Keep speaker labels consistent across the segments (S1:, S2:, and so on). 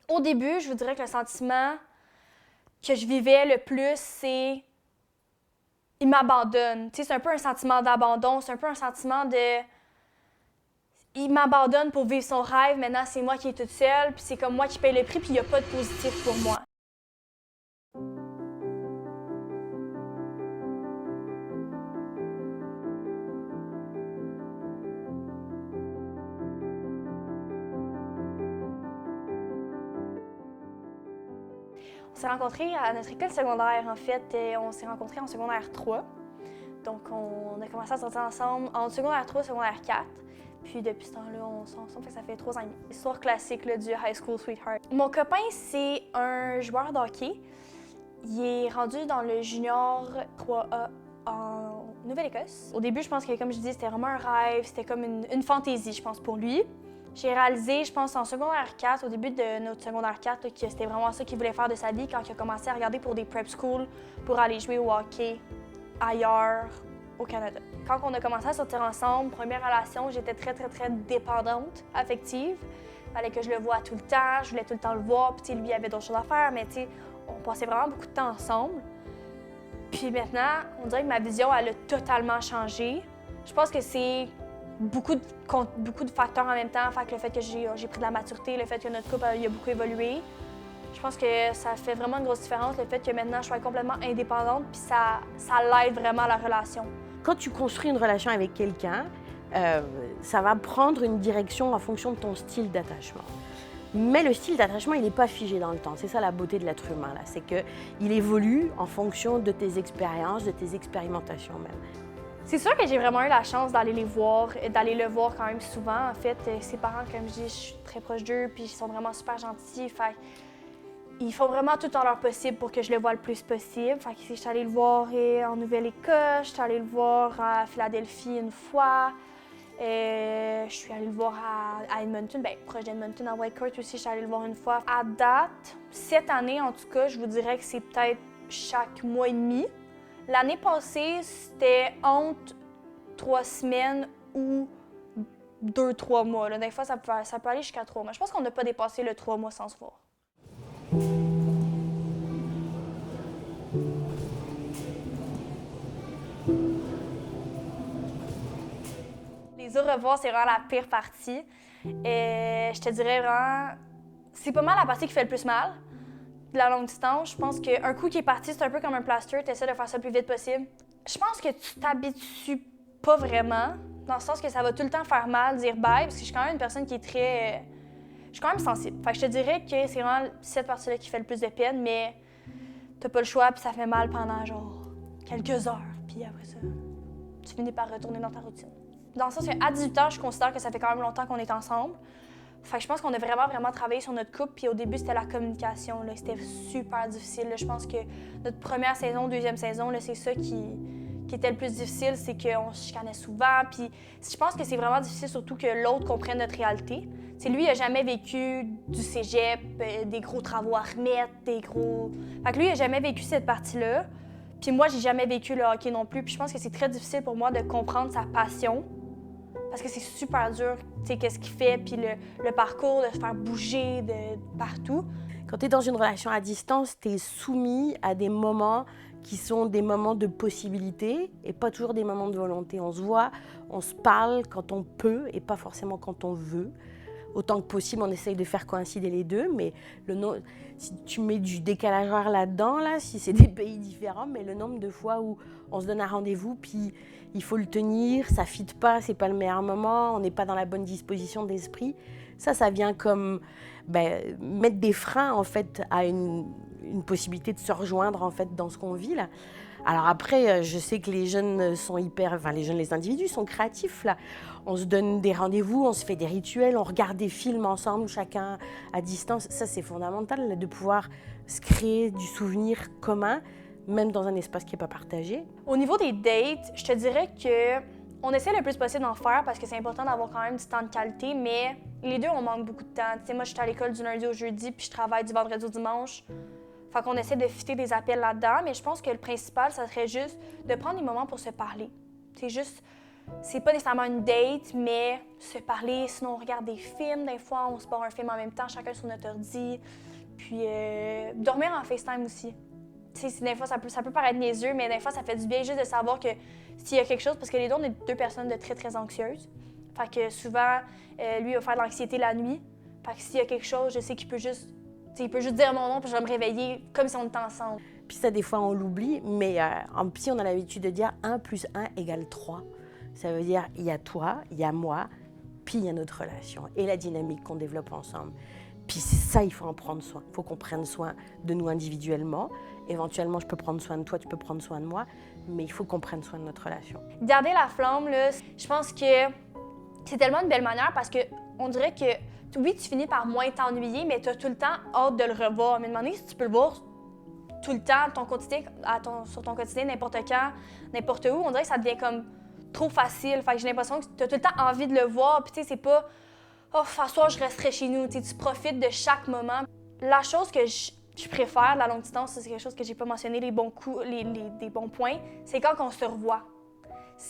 S1: Au début, je vous dirais que le sentiment que je vivais le plus, c'est il m'abandonne. Tu sais, c'est un peu un sentiment d'abandon, c'est un peu un sentiment de il m'abandonne pour vivre son rêve, maintenant c'est moi qui est toute seule, puis c'est comme moi qui paye le prix, puis il n'y a pas de positif pour moi. On s'est rencontrés à notre école secondaire, en fait. On s'est rencontrés en secondaire 3. Donc, on a commencé à sortir ensemble en secondaire 3, secondaire 4. Puis, depuis ce temps-là, on sort ensemble, ça fait 3 ans et demi. Histoire classique là, du high school sweetheart. Mon copain, c'est un joueur de hockey. Il est rendu dans le junior 3A en Nouvelle-Écosse. Au début, je pense que, comme je dis, c'était vraiment un rêve, c'était comme une fantaisie, je pense, pour lui. J'ai réalisé, je pense, en secondaire 4, au début de notre secondaire 4, là, que c'était vraiment ça qu'il voulait faire de sa vie quand il a commencé à regarder pour des prep schools pour aller jouer au hockey ailleurs au Canada. Quand on a commencé à sortir ensemble, première relation, j'étais très dépendante affective. Il fallait que je le voie tout le temps, je voulais tout le temps le voir, puis lui, il avait d'autres choses à faire, mais on passait vraiment beaucoup de temps ensemble. Puis maintenant, on dirait que ma vision, elle a totalement changé. Je pense que c'est beaucoup de facteurs en même temps. Fait que le fait que j'ai pris de la maturité, le fait que notre couple a beaucoup évolué. Je pense que ça fait vraiment une grosse différence, le fait que maintenant je sois complètement indépendante, puis ça l'aide vraiment la relation.
S2: Quand tu construis une relation avec quelqu'un, ça va prendre une direction en fonction de ton style d'attachement. Mais le style d'attachement, il n'est pas figé dans le temps. C'est ça la beauté de l'être humain, là. C'est qu'il évolue en fonction de tes expériences, de tes expérimentations même.
S1: C'est sûr que j'ai vraiment eu la chance d'aller les voir, d'aller le voir quand même souvent. En fait, ses parents, comme je dis, je suis très proche d'eux, puis ils sont vraiment super gentils. Fait ils font vraiment tout en leur possible pour que je le voie le plus possible. Fait que je suis allée le voir en Nouvelle-Écosse, je suis allée le voir à Philadelphie une fois. Je suis allée le voir à Edmonton, bien, proche d'Edmonton, à Whitecourt aussi, je suis allée le voir une fois. À date, cette année, en tout cas, je vous dirais que c'est peut-être chaque mois et demi. L'année passée, c'était entre 3 semaines ou 2-3 mois. Là. Des fois, ça peut aller jusqu'à 3 mois. Je pense qu'on n'a pas dépassé le 3 mois sans se voir. Les au revoir, c'est vraiment la pire partie. Je te dirais vraiment, c'est pas mal la partie qui fait le plus mal de la longue distance. Je pense qu'un coup qui est parti, c'est un peu comme un plaster, tu essaies de faire ça le plus vite possible. Je pense que tu t'habitues pas vraiment, dans le sens que ça va tout le temps faire mal, dire bye, parce que je suis quand même une personne qui est très... je suis quand même sensible. Fait que je te dirais que c'est vraiment cette partie-là qui fait le plus de peine, mais t'as pas le choix, puis ça fait mal pendant genre quelques heures, puis après ça, tu finis par retourner dans ta routine. Dans le sens qu'à 18 ans, je considère que ça fait quand même longtemps qu'on est ensemble. Fait que je pense qu'on a vraiment travaillé sur notre couple. Puis au début, c'était la communication. C'était super difficile. Là. Je pense que notre première saison, deuxième saison, c'est ça qui était le plus difficile, c'est qu'on se chicanait souvent. Puis je pense que c'est vraiment difficile surtout que l'autre comprenne notre réalité. T'sais, lui, il n'a jamais vécu du cégep, des gros travaux à remettre, des gros... Fait que lui, il n'a jamais vécu cette partie-là. Puis moi, j'ai jamais vécu le hockey non plus. Puis je pense que c'est très difficile pour moi de comprendre sa passion. Parce que c'est super dur, tu sais, qu'est-ce qu'il fait, puis le parcours, de se faire bouger de partout.
S2: Quand tu es dans une relation à distance, tu es soumis à des moments qui sont des moments de possibilité et pas toujours des moments de volonté. On se voit, on se parle quand on peut et pas forcément quand on veut. Autant que possible, on essaye de faire coïncider les deux, mais si tu mets du décalage horaire là-dedans, là, si c'est des pays différents, mais le nombre de fois où on se donne un rendez-vous, puis il faut le tenir, ça ne fit pas, c'est pas le meilleur moment, on n'est pas dans la bonne disposition d'esprit, ça vient comme mettre des freins en fait à une possibilité de se rejoindre en fait dans ce qu'on vit là. Alors après, je sais que les jeunes sont les individus sont créatifs là. On se donne des rendez-vous, on se fait des rituels, on regarde des films ensemble, chacun à distance. Ça, c'est fondamental là, de pouvoir se créer du souvenir commun, même dans un espace qui n'est pas partagé.
S1: Au niveau des dates, je te dirais que on essaie le plus possible d'en faire parce que c'est important d'avoir quand même du temps de qualité, mais les deux, on manque beaucoup de temps. Tu sais, moi, je suis à l'école du lundi au jeudi, puis je travaille du vendredi au dimanche. Fait qu'on essaie de fitter des appels là-dedans, mais je pense que le principal, ça serait juste de prendre des moments pour se parler. C'est juste c'est pas nécessairement une date, mais se parler, sinon on regarde des films, des fois on se part un film en même temps, chacun sur notre ordi, puis dormir en FaceTime aussi. Tu sais, des fois ça peut paraître niaiseux, mais des fois ça fait du bien juste de savoir que s'il y a quelque chose, parce que les deux, on est deux personnes de très très anxieuses, fait que souvent, lui il va faire de l'anxiété la nuit, fait que s'il y a quelque chose, je sais qu'il peut juste, il peut juste dire mon nom puis je vais me réveiller comme si on était ensemble.
S2: Puis ça, des fois, on l'oublie, mais en psy, on a l'habitude de dire 1 + 1 = 3. Ça veut dire, il y a toi, il y a moi, puis il y a notre relation et la dynamique qu'on développe ensemble. Puis c'est ça, il faut en prendre soin. Il faut qu'on prenne soin de nous individuellement. Éventuellement, je peux prendre soin de toi, tu peux prendre soin de moi, mais il faut qu'on prenne soin de notre relation.
S1: Garder la flamme, là, je pense que c'est tellement une belle manière parce que on dirait que, oui, tu finis par moins t'ennuyer, mais tu as tout le temps hâte de le revoir. Mais demander si tu peux le voir tout le temps, ton quotidien, sur ton quotidien, n'importe quand, n'importe où, on dirait que ça devient comme trop facile. Fait que j'ai l'impression que tu as tout le temps envie de le voir. Puis tu sais, c'est pas « Oh, ce soir, je resterai chez nous ». Tu profites de chaque moment. La chose que je préfère de la longue distance, c'est quelque chose que j'ai pas mentionné, les bons coups, des bons points, c'est quand on se revoit.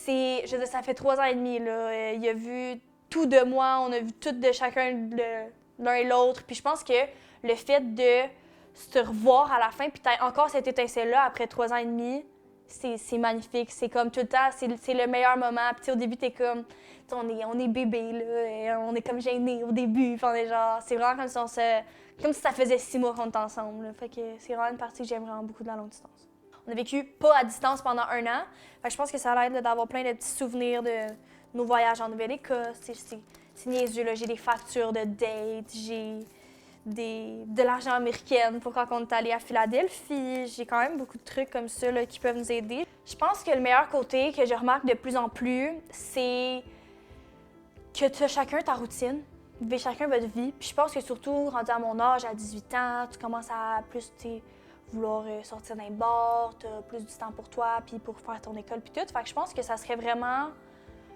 S1: Je veux dire, ça fait 3 ans et demi, là. Il a vu tout de moi, on a vu tout de chacun, l'un et l'autre. Puis je pense que le fait de se revoir à la fin, puis t'as encore cette étincelle-là après 3 ans et demi, c'est magnifique. C'est comme tout le temps, c'est le meilleur moment. Puis au début, t'es comme, on est bébé, là, on est comme gênés au début. Puis on est genre, c'est vraiment comme si ça faisait 6 mois qu'on était ensemble. Là. Fait que c'est vraiment une partie que j'aime vraiment beaucoup de la longue distance. On a vécu pas à distance pendant 1 an. Fait que je pense que ça l'aide d'avoir plein de petits souvenirs de nos voyages en Nouvelle-Écosse. C'est niaiseux, là. J'ai des factures de date, j'ai de l'argent américain pour quand on est allé à Philadelphie. J'ai quand même beaucoup de trucs comme ça là, qui peuvent nous aider. Je pense que le meilleur côté que je remarque de plus en plus, c'est que tu as chacun ta routine. Vous vivez chacun votre vie. Puis je pense que surtout, rendu à mon âge, à 18 ans, tu commences à plus vouloir sortir d'un bar, tu as plus du temps pour toi, puis pour faire ton école, puis tout. Fait que je pense que ça serait vraiment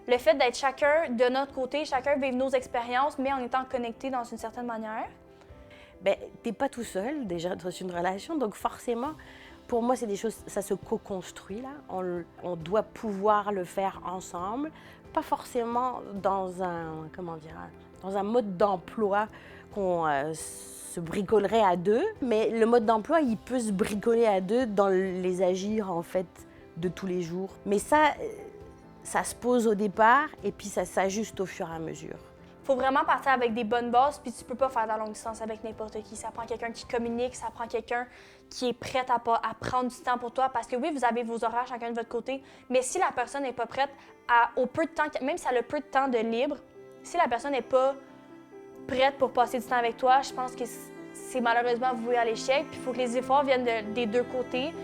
S1: le fait d'être chacun de notre côté, chacun vivre nos expériences, mais en étant connectés dans une certaine manière.
S2: Bien, t'es pas tout seul, déjà, dans une relation, donc forcément, pour moi, c'est des choses, ça se co-construit, là. On doit pouvoir le faire ensemble, pas forcément dans un mode d'emploi qu'on se bricolerait à deux, mais le mode d'emploi, il peut se bricoler à deux dans les agirs, en fait, de tous les jours. Mais ça se pose au départ et puis ça s'ajuste au fur et à mesure.
S1: Il faut vraiment partir avec des bonnes bases, puis tu peux pas faire de la longue distance avec n'importe qui. Ça prend quelqu'un qui communique, ça prend quelqu'un qui est prêt à prendre du temps pour toi, parce que oui, vous avez vos horaires chacun de votre côté, mais si la personne n'est pas prête au peu de temps, même si elle a peu de temps de libre, si la personne n'est pas prête pour passer du temps avec toi, je pense que c'est malheureusement voué à l'échec. Puis il faut que les efforts viennent des deux côtés.